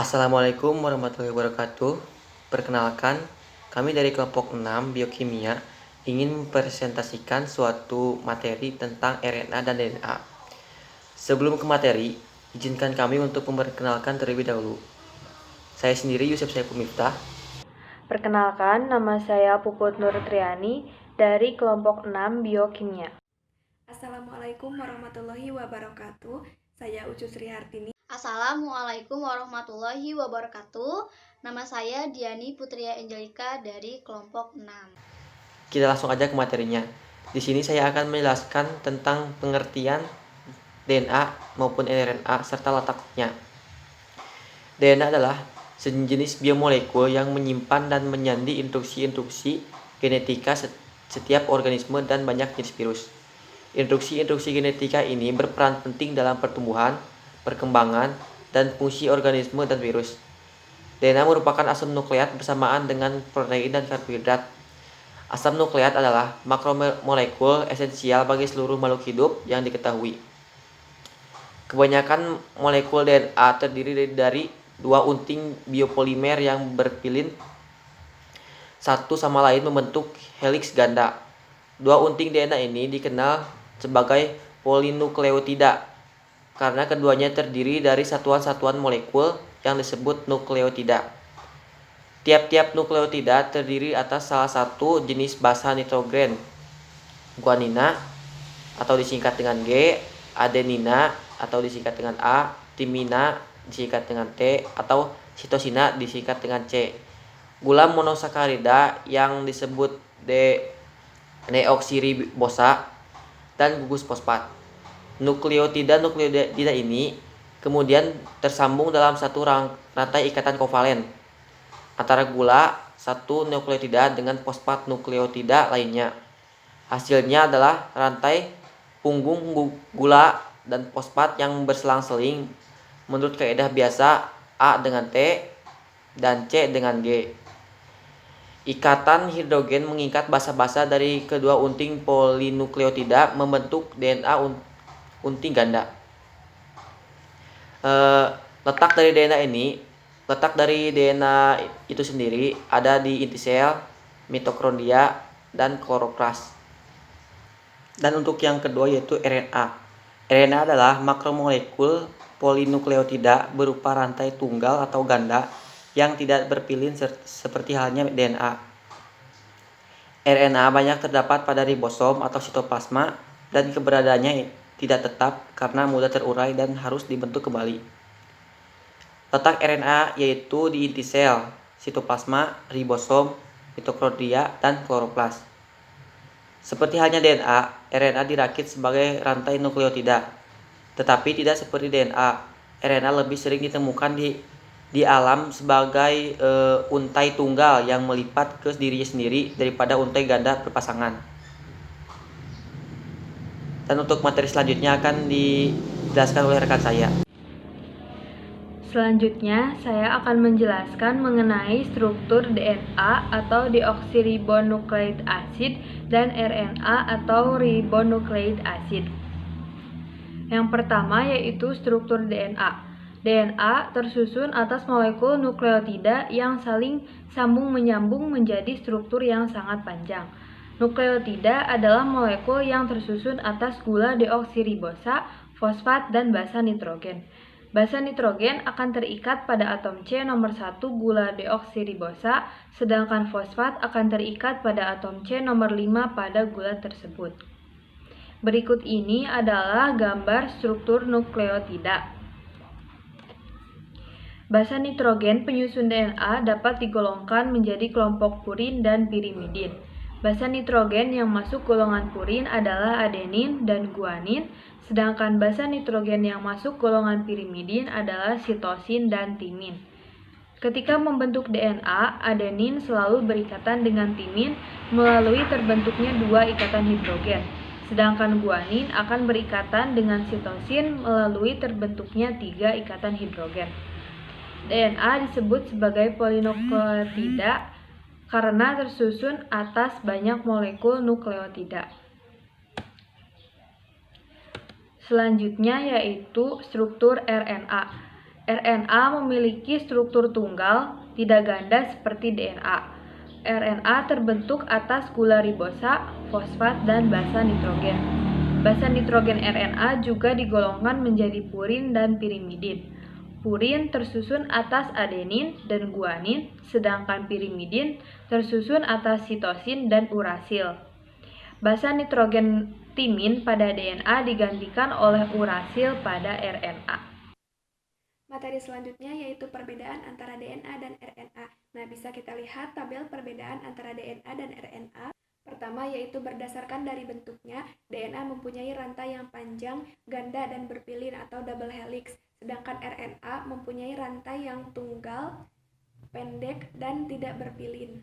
Assalamualaikum warahmatullahi wabarakatuh. Perkenalkan, kami dari kelompok 6 Biokimia ingin mempresentasikan suatu materi tentang RNA dan DNA. Sebelum ke materi, izinkan kami untuk memperkenalkan terlebih dahulu. Saya sendiri Yusuf Saiful Miftah. Perkenalkan, nama saya Puput Nur Triani dari kelompok 6 Biokimia. Assalamualaikum warahmatullahi wabarakatuh. Saya Ucu Sri Hartini. Assalamualaikum warahmatullahi wabarakatuh. Nama saya Diani Putria Angelika dari kelompok 6. Kita langsung aja ke materinya. Di sini saya akan menjelaskan tentang pengertian DNA maupun RNA serta letaknya. DNA adalah sejenis biomolekul yang menyimpan dan menyandi instruksi-instruksi genetika setiap organisme dan banyak jenis virus. Instruksi-instruksi genetika ini berperan penting dalam pertumbuhan, perkembangan, dan fungsi organisme dan virus. DNA merupakan asam nukleat bersamaan dengan protein dan karbohidrat. Asam nukleat adalah makromolekul esensial bagi seluruh makhluk hidup yang diketahui. Kebanyakan molekul DNA terdiri dari dua unting biopolimer yang berpilin satu sama lain membentuk heliks ganda. Dua unting DNA ini dikenal sebagai polinukleotida karena keduanya terdiri dari satuan-satuan molekul yang disebut nukleotida. Tiap-tiap nukleotida terdiri atas salah satu jenis basa nitrogen, guanina atau disingkat dengan G, adenina atau disingkat dengan A, timina disingkat dengan T, atau sitosina disingkat dengan C. Gula monosakarida yang disebut deoksiribosa dan gugus fosfat. Nukleotida ini kemudian tersambung dalam satu rantai ikatan kovalen antara gula satu nukleotida dengan fosfat nukleotida lainnya. Hasilnya adalah rantai punggung gula dan fosfat yang berselang-seling menurut kaidah biasa A dengan T dan C dengan G. Ikatan hidrogen mengikat basa-basa dari kedua unting polinukleotida membentuk DNA unting ganda. Letak dari DNA itu sendiri ada di inti sel, mitokondria, dan kloroplas. Dan untuk yang kedua yaitu RNA. RNA adalah makromolekul polinukleotida berupa rantai tunggal atau ganda yang tidak berpilin seperti halnya DNA. RNA banyak terdapat pada ribosom atau sitoplasma dan keberadaannya tidak tetap karena mudah terurai dan harus dibentuk kembali. Letak RNA yaitu di inti sel, sitoplasma, ribosom, mitokondria, dan kloroplas. Seperti halnya DNA, RNA dirakit sebagai rantai nukleotida. Tetapi tidak seperti DNA, RNA lebih sering ditemukan di alam sebagai untai tunggal yang melipat ke dirinya sendiri daripada untai ganda berpasangan. Dan untuk materi selanjutnya akan dijelaskan oleh rekan saya. Selanjutnya, saya akan menjelaskan mengenai struktur DNA atau deoksiribonukleik acid dan RNA atau ribonukleik acid. Yang pertama yaitu struktur DNA. DNA tersusun atas molekul nukleotida yang saling sambung-menyambung menjadi struktur yang sangat panjang. Nukleotida adalah molekul yang tersusun atas gula deoksiribosa, fosfat, dan basa nitrogen. Basa nitrogen akan terikat pada atom C nomor 1 gula deoksiribosa, sedangkan fosfat akan terikat pada atom C nomor 5 pada gula tersebut. Berikut ini adalah gambar struktur nukleotida. Basa nitrogen penyusun DNA dapat digolongkan menjadi kelompok purin dan pirimidin. Basa nitrogen yang masuk golongan purin adalah adenin dan guanin, sedangkan basa nitrogen yang masuk golongan pirimidin adalah sitosin dan timin. Ketika membentuk DNA, adenin selalu berikatan dengan timin melalui terbentuknya dua ikatan hidrogen, sedangkan guanin akan berikatan dengan sitosin melalui terbentuknya 3 ikatan hidrogen. DNA disebut sebagai polinukleotida karena tersusun atas banyak molekul nukleotida. Selanjutnya yaitu struktur RNA. RNA memiliki struktur tunggal, tidak ganda seperti DNA. RNA terbentuk atas gula ribosa, fosfat, dan basa nitrogen. Basa nitrogen RNA juga digolongkan menjadi purin dan pirimidin. Purin tersusun atas adenin dan guanin, sedangkan pirimidin tersusun atas sitosin dan urasil. Basa nitrogen timin pada DNA digantikan oleh urasil pada RNA. Materi selanjutnya yaitu perbedaan antara DNA dan RNA. Nah, bisa kita lihat tabel perbedaan antara DNA dan RNA. Pertama yaitu berdasarkan dari bentuknya, DNA mempunyai rantai yang panjang, ganda dan berpilin atau double helix, sedangkan RNA mempunyai rantai yang tunggal, pendek dan tidak berpilin.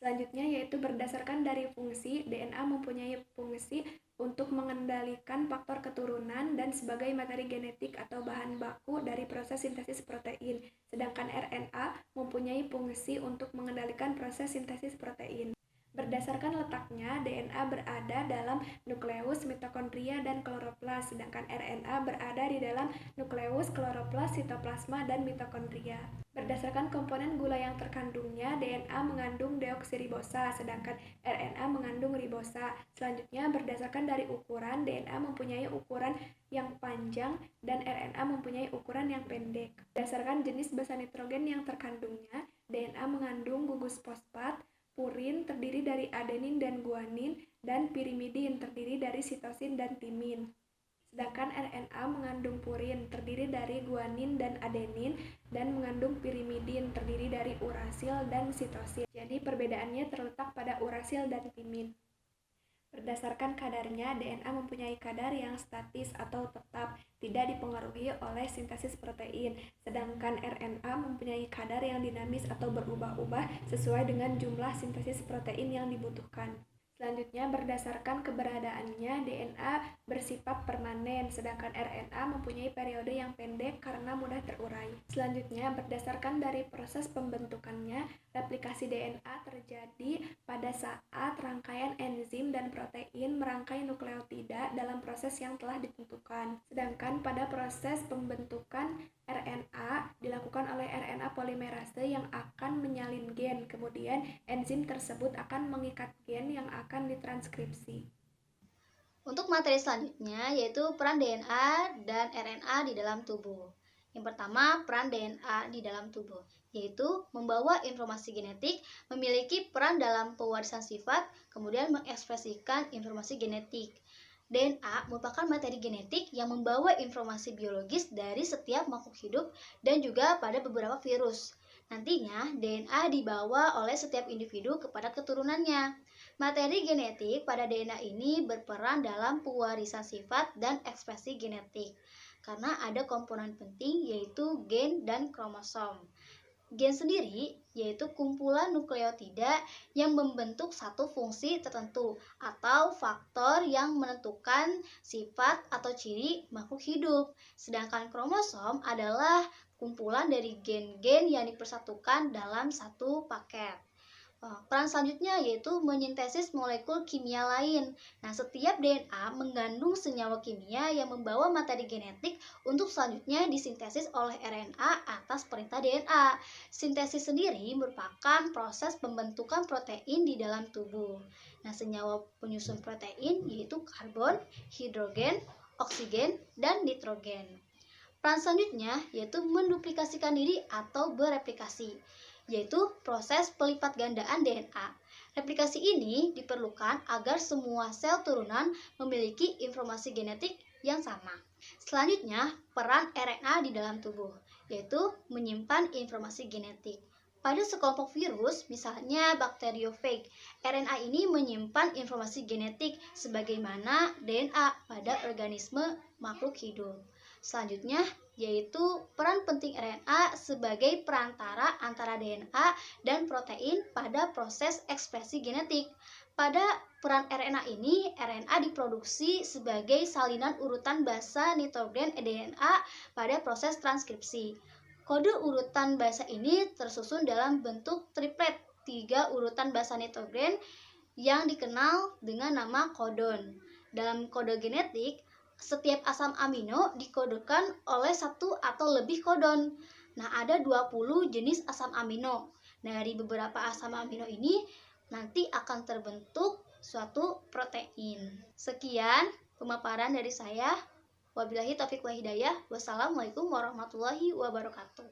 Selanjutnya yaitu berdasarkan dari fungsi, DNA mempunyai fungsi untuk mengendalikan faktor keturunan dan sebagai materi genetik atau bahan baku dari proses sintesis protein, sedangkan RNA mempunyai fungsi untuk mengendalikan proses sintesis protein. Berdasarkan letaknya, DNA berada dalam nukleus, mitokondria, dan kloroplas, sedangkan RNA berada di dalam nukleus, kloroplas, sitoplasma, dan mitokondria. Berdasarkan komponen gula yang terkandungnya, DNA mengandung deoksiribosa, sedangkan RNA mengandung ribosa. Selanjutnya, berdasarkan dari ukuran, DNA mempunyai ukuran yang panjang dan RNA mempunyai ukuran yang pendek. Berdasarkan jenis basa nitrogen yang terkandungnya, DNA mengandung gugus fosfat, purin terdiri dari adenin dan guanin, dan pirimidin terdiri dari sitosin dan timin. Sedangkan RNA mengandung purin terdiri dari guanin dan adenin, dan mengandung pirimidin terdiri dari urasil dan sitosin. Jadi perbedaannya terletak pada urasil dan timin. Berdasarkan kadarnya, DNA mempunyai kadar yang statis atau tetap, tidak dipengaruhi oleh sintesis protein, sedangkan RNA mempunyai kadar yang dinamis atau berubah-ubah sesuai dengan jumlah sintesis protein yang dibutuhkan. Selanjutnya, berdasarkan keberadaannya, DNA bersifat permanen, sedangkan RNA mempunyai periode yang pendek karena mudah terurai. Selanjutnya, berdasarkan dari proses pembentukannya, replikasi DNA terjadi pada saat rangkaian enzim dan protein merangkai nukleotida dalam proses yang telah ditentukan. Sedangkan pada proses pembentukan RNA dilakukan oleh RNA polimerase yang akan menyalin gen, kemudian enzim tersebut akan mengikat gen yang akan ditranskripsi. Untuk materi selanjutnya yaitu peran DNA dan RNA di dalam tubuh. Yang pertama, peran DNA di dalam tubuh, yaitu membawa informasi genetik, memiliki peran dalam pewarisan sifat, kemudian mengekspresikan informasi genetik. DNA merupakan materi genetik yang membawa informasi biologis dari setiap makhluk hidup dan juga pada beberapa virus. Nantinya, DNA dibawa oleh setiap individu kepada keturunannya. Materi genetik pada DNA ini berperan dalam pewarisan sifat dan ekspresi genetik, karena ada komponen penting yaitu gen dan kromosom. Gen sendiri yaitu kumpulan nukleotida yang membentuk satu fungsi tertentu atau faktor yang menentukan sifat atau ciri makhluk hidup. Sedangkan kromosom adalah kumpulan dari gen-gen yang dipersatukan dalam satu paket. Peran selanjutnya yaitu menyintesis molekul kimia lain. Nah, setiap DNA mengandung senyawa kimia yang membawa materi genetik untuk selanjutnya disintesis oleh RNA atas perintah DNA. Sintesis sendiri merupakan proses pembentukan protein di dalam tubuh. Nah, senyawa penyusun protein yaitu karbon, hidrogen, oksigen, dan nitrogen. Peran selanjutnya yaitu menduplikasikan diri atau bereplikasi, yaitu proses pelipat gandaan DNA. Replikasi ini diperlukan agar semua sel turunan memiliki informasi genetik yang sama. Selanjutnya, peran RNA di dalam tubuh, yaitu menyimpan informasi genetik. Pada sekelompok virus, misalnya bakteriofag, RNA ini menyimpan informasi genetik sebagaimana DNA pada organisme makhluk hidup. Selanjutnya, yaitu peran penting RNA sebagai perantara antara DNA dan protein pada proses ekspresi genetik. Pada peran RNA ini, RNA diproduksi sebagai salinan urutan basa nitrogen DNA pada proses transkripsi. Kode urutan basa ini tersusun dalam bentuk triplet, 3 urutan basa nitrogen yang dikenal dengan nama kodon. Dalam kode genetik, Setiap asam amino dikodekan oleh satu atau lebih kodon. Nah, ada 20 jenis asam amino. Dari beberapa asam amino ini nanti akan terbentuk suatu protein. Sekian pemaparan dari saya. Wabillahi taufiq wa hidayah. Wassalamualaikum warahmatullahi wabarakatuh.